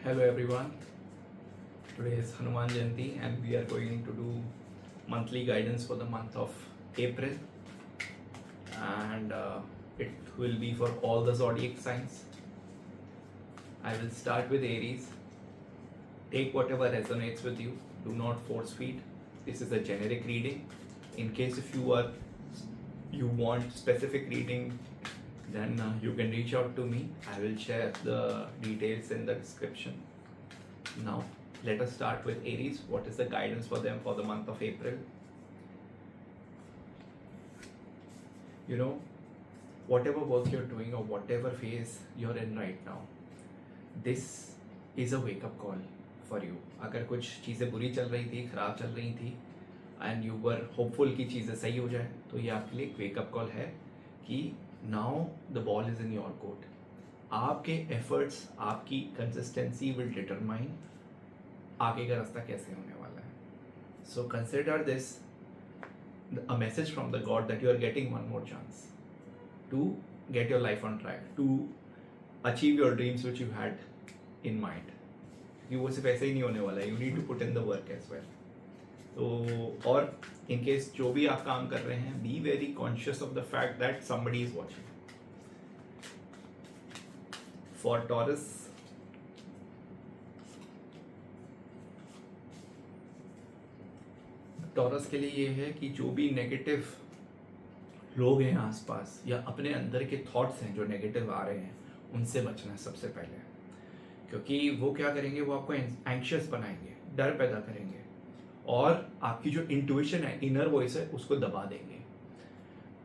Hello everyone. Today is Hanuman Jayanti and we are going to do monthly guidance for the month of April, and it will be for all the zodiac signs. I will start with Aries. Take whatever resonates with you. Do not force feed. This is a generic reading. In case if you want specific reading, then you can reach out to me. I will share the details in the description. Now, let us start with Aries. What is the guidance for them for the month of April? You know, whatever work you're doing or whatever phase you're in right now, this is a wake up call for you. अगर कुछ चीज़ें बुरी चल रही थी, ख़राब चल रही थी एंड यू वर होपफुल कि चीज़ें सही हो जाए, तो ये आपके लिए एक वेकअप कॉल है कि now the ball is in your court. आपके एफर्ट्स, आपकी कंसिस्टेंसी विल डिटरमाइन आगे का रास्ता कैसे होने वाला है. So consider this a message from the God that you are getting one more chance to get your life on track, to achieve your dreams which you had in mind. कि वो सिर्फ ऐसे ही नहीं होने वाला है. You need to put in the work as well. तो और in case जो भी आप काम कर रहे हैं, be very conscious of the fact that somebody is watching. For Taurus, taurus के लिए ये है कि जो भी नेगेटिव लोग हैं आसपास या अपने अंदर के थॉट्स हैं जो नेगेटिव आ रहे हैं, उनसे बचना है सबसे पहले. क्योंकि वो क्या करेंगे, वो आपको एंक्शियस बनाएंगे, डर पैदा करेंगे और आपकी जो इंट्यूशन है, इनर वॉइस है, उसको दबा देंगे.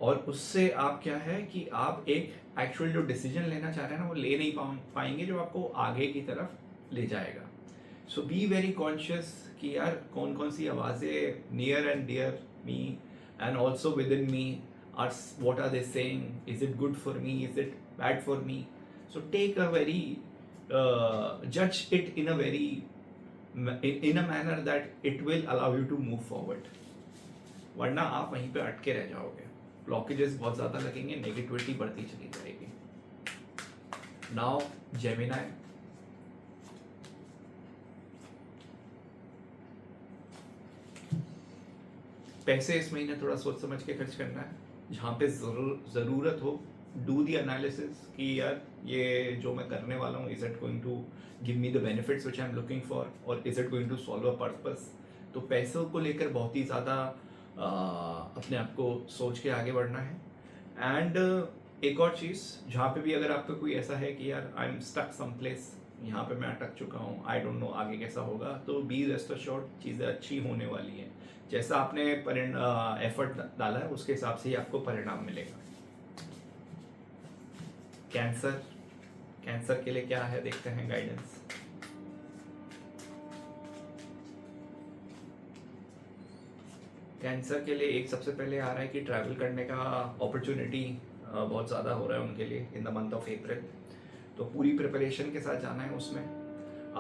और उससे आप क्या है कि आप एक एक्चुअल जो डिसीजन लेना चाह रहे हैं ना, वो ले नहीं पाएंगे जो आपको आगे की तरफ ले जाएगा. सो बी वेरी कॉन्शियस कि यार कौन कौन सी आवाज़ें near and dear me and also within me are, what are they saying, is it good for me, is it bad for me. So take a very जज it in a very in a manner that it will allow you to move forward. वरना आप वहीं पे अटके रह जाओगे, blockages बहुत ज़्यादा लगेंगे, नेगेटिविटी बढ़ती चली जाएगी. नाउ जेमिनाई, पैसे इस महीने थोड़ा सोच समझ के खर्च करना है. जहाँ पे ज़रूरत हो, डू दी एनालिसिस कि यार ये जो मैं करने वाला हूँ, is it going to give me the benefits which I am looking for, और is it going to solve a purpose. तो पैसों को लेकर बहुत ही ज़्यादा अपने आप को सोच के आगे बढ़ना है. एंड एक और चीज़, जहाँ पे भी अगर आपका कोई ऐसा है कि यार I am stuck some place, यहाँ पे मैं अटक चुका हूँ, आई डोंट नो आगे कैसा होगा, तो बी रेस्ट अश्योर्ड चीज़ें अच्छी होने वाली हैं. जैसा आपने एफर्ट डाला है उसके हिसाब से ही आपको परिणाम मिलेगा. कैंसर के लिए क्या है, देखते हैं गाइडेंस. कैंसर के लिए एक सबसे पहले आ रहा है कि ट्रैवल करने का अपॉर्चुनिटी बहुत ज़्यादा हो रहा है उनके लिए इन द मंथ ऑफ अप्रैल. तो पूरी प्रिपरेशन के साथ जाना है उसमें.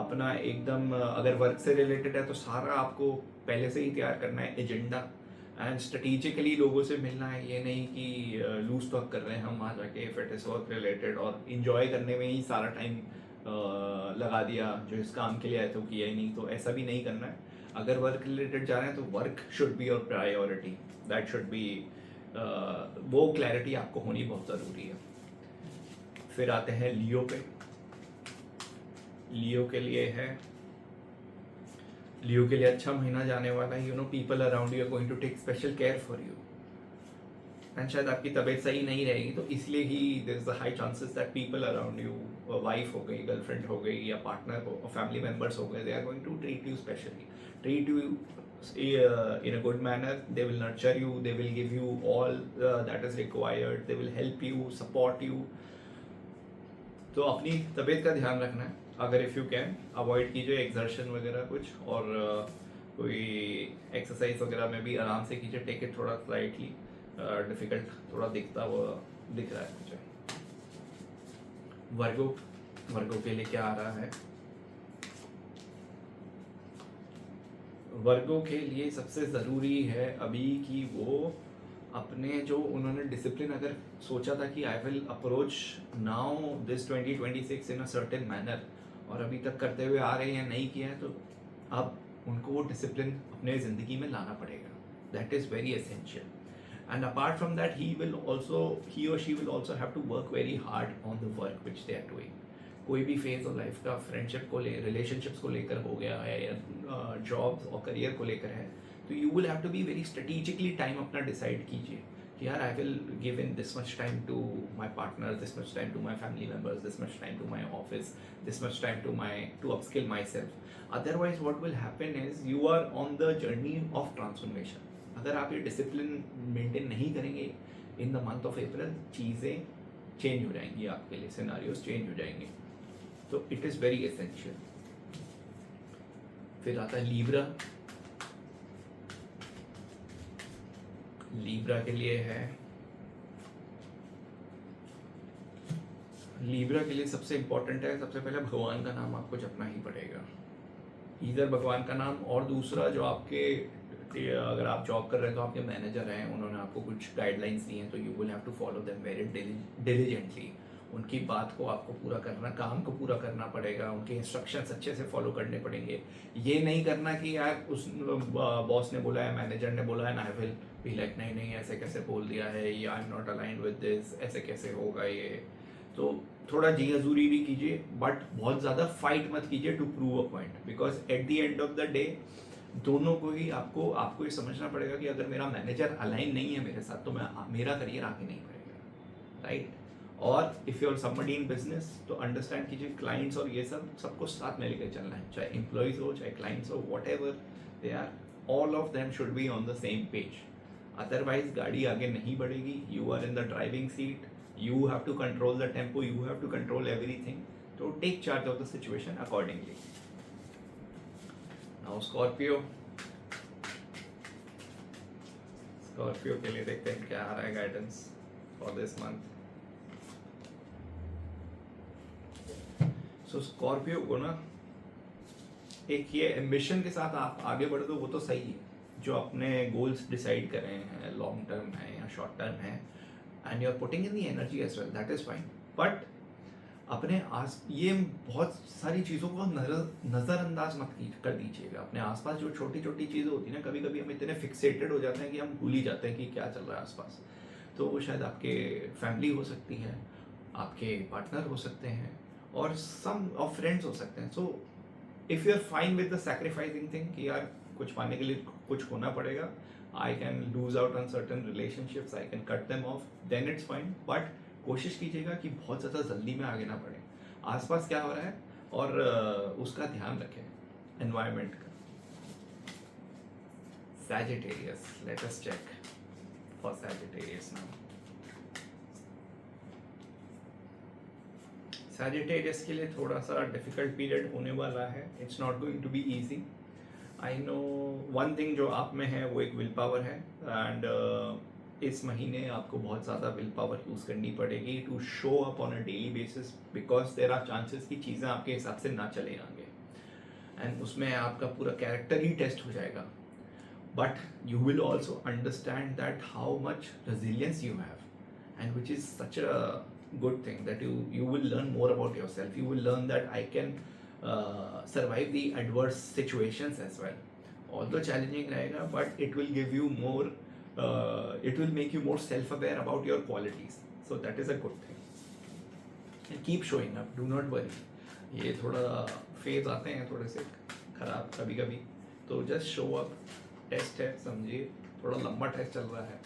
अपना एकदम अगर वर्क से रिलेटेड है तो सारा आपको पहले से ही तैयार करना है एजेंडा, एंड स्ट्रेटिजिकली लोगों से मिलना है. ये नहीं कि लूज टॉक कर रहे हैं हम वहाँ जाके, if it is work related, और इन्जॉय करने में ही सारा टाइम लगा दिया जो इस काम के लिए आए तो किया ही नहीं. तो ऐसा भी नहीं करना है. अगर वर्क रिलेटेड जा रहे हैं तो work should be your priority, that should be, वो क्लैरिटी आपको होनी बहुत ज़रूरी है. फिर आते हैं लियो पे. लियो के लिए है, लियो के लिए अच्छा महीना जाने वाला है. You know, people around you are going to take special care for you. And शायद आपकी तबीयत सही नहीं रहेगी, तो इसलिए ही there is a high chances that people around you, wife हो गई, गर्लफ्रेंड हो गई, या पार्टनर हो, फैमिली मेम्बर्स हो गए, they are going to treat you specially, treat you in a good manner. They will nurture you, they will give you all that is required, they will help you, support you. तो अपनी तबीयत का ध्यान रखना है. अगर if you can avoid कीजिए exertion वगैरह कुछ, और कोई एक्सरसाइज वगैरह में भी आराम से कीजिए. टेक इट थोड़ा स्लाइटली डिफ़िकल्ट थोड़ा दिख रहा है मुझे. वर्गो के लिए क्या आ रहा है? वर्गो के लिए सबसे ज़रूरी है अभी कि वो अपने जो उन्होंने डिसिप्लिन अगर सोचा था कि I will approach now this 2026 in a certain manner, और अभी तक करते हुए आ रहे हैं या नहीं किया है, तो अब उनको वो डिसिप्लिन अपने ज़िंदगी में लाना पड़ेगा. That is very essential. And apart from that, he or she will also have to work very hard on the work which they are doing. कोई भी फेज ऑफ लाइफ का फ्रेंडशिप को ले रिलेशनशिप्स को लेकर हो गया है या जॉब्स और करियर को लेकर है, तो you will have to be very strategically time अपना डिसाइड कीजिए कि यार I will give in this much time to my partner, this much time to my family members, this much time to my office, this much time to upskill my self. Otherwise what will happen is you are on the journey of transformation. अगर आप ये discipline maintain नहीं करेंगे in the month of अप्रैल, चीज़ें change हो जाएंगी आपके लिए, सिनारियोज चेंज हो जाएंगे. तो इट इज़ वेरी एसेंशियल. फिर आता है लीब्रा. लीब्रा के लिए है, लीब्रा के लिए सबसे इम्पोर्टेंट है, सबसे पहले भगवान का नाम आपको जपना ही पड़ेगा. इधर भगवान का नाम, और दूसरा जो आपके, अगर आप जॉब कर रहे हैं तो आपके मैनेजर हैं, उन्होंने आपको कुछ गाइडलाइंस दी हैं, तो you will have to follow them very diligently. उनकी बात को आपको पूरा करना, काम को पूरा करना पड़ेगा, उनके इंस्ट्रक्शंस अच्छे से फॉलो करने पड़ेंगे. ये नहीं करना कि यार उस बॉस ने बोला है, मैनेजर ने बोला है, ना आई विल बी लाइक नहीं नहीं ऐसे कैसे बोल दिया है, या I am not aligned with this, ऐसे कैसे होगा ये. तो थोड़ा जी हजूरी भी कीजिए, बट बहुत ज़्यादा फाइट मत कीजिए to prove a point, because at the end of the day दोनों को ही आपको ये समझना पड़ेगा कि अगर मेरा मैनेजर अलाइन नहीं है मेरे साथ, तो मेरा करियर आगे नहीं बढ़ेगा, राइट. और if you are somebody in business, तो अंडरस्टैंड कीजिए क्लाइंट्स और ये सबको साथ में लेकर चलना है, चाहे एम्प्लॉयज़ हो चाहे क्लाइंट्स हो, whatever they are, all of them should be on the same page. Otherwise गाड़ी आगे नहीं बढ़ेगी. You are in the driving seat, you have to control the tempo, you have to control everything, so take charge of the situation accordingly. Now Scorpio के लिए देखते हैं क्या आ रहा है guidance for this month. So Scorpio को ना, एक ये एम्बिशन के साथ आप आगे बढ़ दो, वो तो सही है. जो अपने गोल्स डिसाइड कर रहे हैं, लॉन्ग टर्म है या शॉर्ट टर्म है, and you are putting in the energy as well, that is fine. But अपने ये बहुत सारी चीज़ों को नज़रअंदाज मत कर दीजिएगा. अपने आसपास जो छोटी छोटी चीज़ें होती हैं ना, कभी कभी हम इतने फिक्सेटेड हो जाते हैं कि हम भूल ही जाते हैं कि क्या चल रहा है आसपास. तो वो शायद आपके फैमिली हो सकती है, आपके पार्टनर हो सकते हैं, और सम ऑफ फ्रेंड्स हो सकते हैं. So if you are fine with the sacrificing thing कि यार कुछ पाने के लिए कुछ होना पड़ेगा, I can lose out on certain relationships, I can cut them off, then it's fine. But कोशिश कीजिएगा कि बहुत ज़्यादा जल्दी में आगे ना बढ़े. आसपास क्या हो रहा है और उसका ध्यान रखें, एनवायरनमेंट का. Sagittarius, let us check for Sagittarius now. Sagittarius के लिए थोड़ा सा डिफिकल्ट पीरियड होने वाला है. It's not going to be easy. I know one thing जो आप में है वो एक विल पावर है, एंड इस महीने आपको बहुत ज़्यादा विल पावर यूज़ करनी पड़ेगी to show up on a daily basis, because there are chances कि चीज़ें आपके हिसाब से ना चले आगे, एंड उसमें आपका पूरा कैरेक्टर ही टेस्ट हो जाएगा. But you will also understand that how much resilience you have, and which is such a good thing that you will learn more about yourself. You will learn that I can survive the adverse situations as well. Although challenging रहेगा, but it will give you more, it will make you more self-aware about your qualities. So that is a good thing. And keep showing up. Do not worry. ये थोड़ा phase आते हैं थोड़े से खराब कभी कभी, तो just show up. टेस्ट है समझिए, थोड़ा लंबा टेस्ट चल रहा है,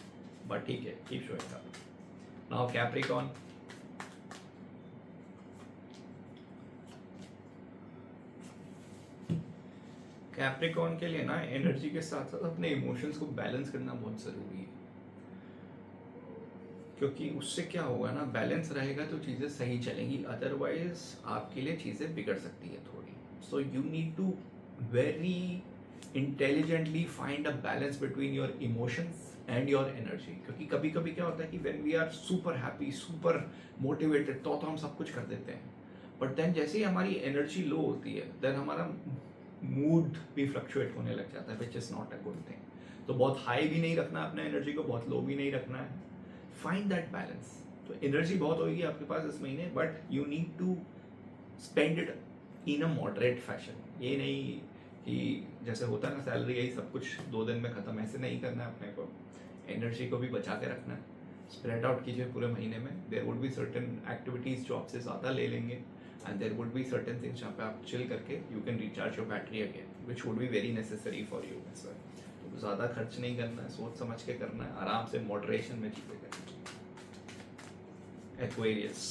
बट ठीक है, keep showing up. Now Capricorn. Capricorn के लिए ना एनर्जी के साथ साथ अपने इमोशंस को बैलेंस करना बहुत ज़रूरी है, क्योंकि उससे क्या होगा ना, बैलेंस रहेगा तो चीज़ें सही चलेंगी, अदरवाइज आपके लिए चीज़ें बिगड़ सकती है थोड़ी. So you need to very intelligently find a balance between your emotions and your energy. क्योंकि कभी कभी क्या होता है कि when we are super happy, super motivated, तो हम सब कुछ कर देते हैं, बट देन जैसे ही हमारी एनर्जी लो होती है, देन हमारा मूड भी फ्लक्चुएट होने लग जाता है, which is not a good thing. तो बहुत हाई भी नहीं रखना अपना एनर्जी को, बहुत लो भी नहीं रखना है. Find that balance. तो एनर्जी बहुत होगी आपके पास इस महीने, but you need to spend it in a moderate fashion. ये नहीं कि जैसे होता है ना सैलरी यही सब कुछ 2 दिन में ख़त्म, ऐसे नहीं करना है अपने को। एनर्जी को भी बचा के रखना है, स्प्रेड आउट कीजिए पूरे महीने में। There would be certain activities जो आपसे ज़्यादा ले लेंगे, and there would be certain things जहाँ पे आप चिल करके you can recharge your battery again, which would be very necessary for you as well. तो ज़्यादा खर्च नहीं करना है, सोच समझ के करना है, आराम से मॉडरेशन में चीज़ें करना है। एक्वेरियस,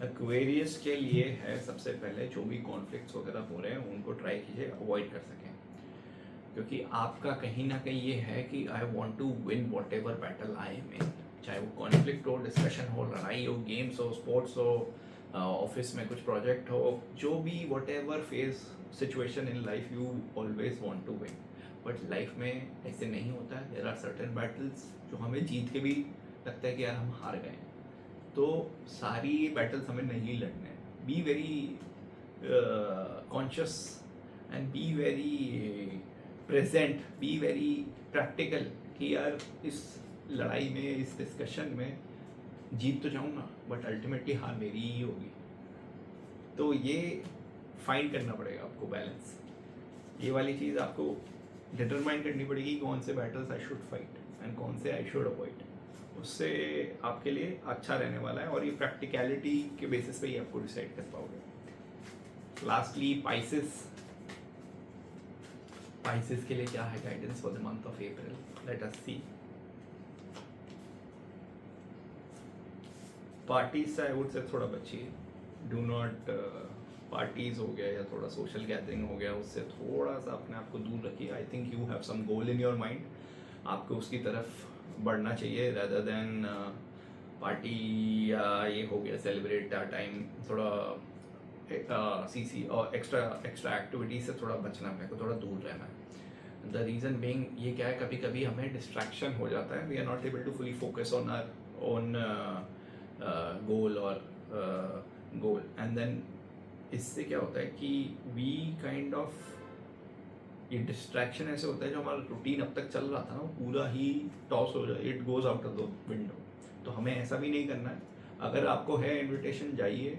एक्वेरियस के लिए है सबसे पहले जो भी कॉन्फ्लिक्ट्स वगैरह हो रहे हैं उनको ट्राई कीजिए अवॉइड कर सकें, क्योंकि आपका कहीं ना कहीं ये है कि I want to win whatever battle I am in, चाहे वो कॉन्फ्लिक्ट हो, डिस्कशन हो, लड़ाई हो, गेम्स हो, स्पोर्ट्स हो, ऑफिस में कुछ प्रोजेक्ट हो, जो भी whatever face situation in life you always want to win. But life में ऐसे नहीं होता है, देयर आर सर्टेन बैटल्स जो हमें जीत के भी लगता है कि यार हम हार गए। तो सारी बैटल्स हमें नहीं लड़ने हैं। Be very conscious and be very present, be very practical कि यार इस लड़ाई में, इस डिस्कशन में जीत तो जाऊंगा बट अल्टीमेटली हार मेरी ही होगी। तो ये फाइंड करना पड़ेगा आपको बैलेंस। ये वाली चीज़ आपको डिटरमाइन करनी पड़ेगी कौन से battles I should fight and कौन से आई शुड अवॉइड। उससे आपके लिए अच्छा रहने वाला है, और ये प्रैक्टिकलिटी के बेसिस पे ही आपको डिसाइड कर पाओगे। लास्टली पाइसेस, पाइसेस के लिए क्या है guidance for the month of April, let us see. Parties से आई वुड से थोड़ा बचिए, डू नॉट पार्टीज हो गया या थोड़ा सोशल गैदरिंग हो गया, उससे थोड़ा सा अपने आप को दूर रखिए। I think you have some goal in your mind, आपको उसकी तरफ बढ़ना चाहिए rather than पार्टी या ये हो गया सेलिब्रेट टाइम। थोड़ा सीसी और एक्स्ट्रा एक्टिविटीज से थोड़ा बचना, अपने को थोड़ा दूर रहना है। द रीज़न बीइंग ये क्या है, कभी कभी हमें डिस्ट्रैक्शन हो जाता है, we are not able to fully focus on our own goal और गोल, एंड देन इससे क्या होता है कि वी काइंड ऑफ, ये डिस्ट्रैक्शन ऐसे होता है जो हमारा रूटीन अब तक चल रहा था ना, वो पूरा ही टॉस हो जाए, it goes out of the window. तो हमें ऐसा भी नहीं करना है। अगर आपको है इनविटेशन, जाइए,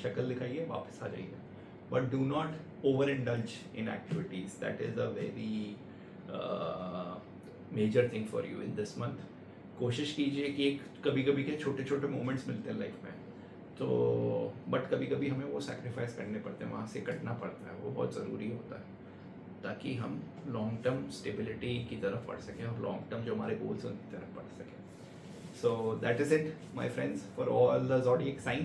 शक्ल दिखाइए, वापस आ जाइए, but do not overindulge in activities. That is a very major thing for you in this month. कोशिश कीजिए कि एक कभी कभी के छोटे छोटे मोमेंट्स मिलते हैं लाइफ में, तो बट कभी कभी हमें वो सैक्रिफाइस करने पड़ते हैं, वहाँ से कटना पड़ता है, वो बहुत ज़रूरी होता है ताकि हम लॉन्ग टर्म स्टेबिलिटी की तरफ बढ़ सकें और लॉन्ग टर्म जो हमारे गोल्स हैं उनकी तरफ बढ़ सकें। So that is it my friends for all the zodiac sign.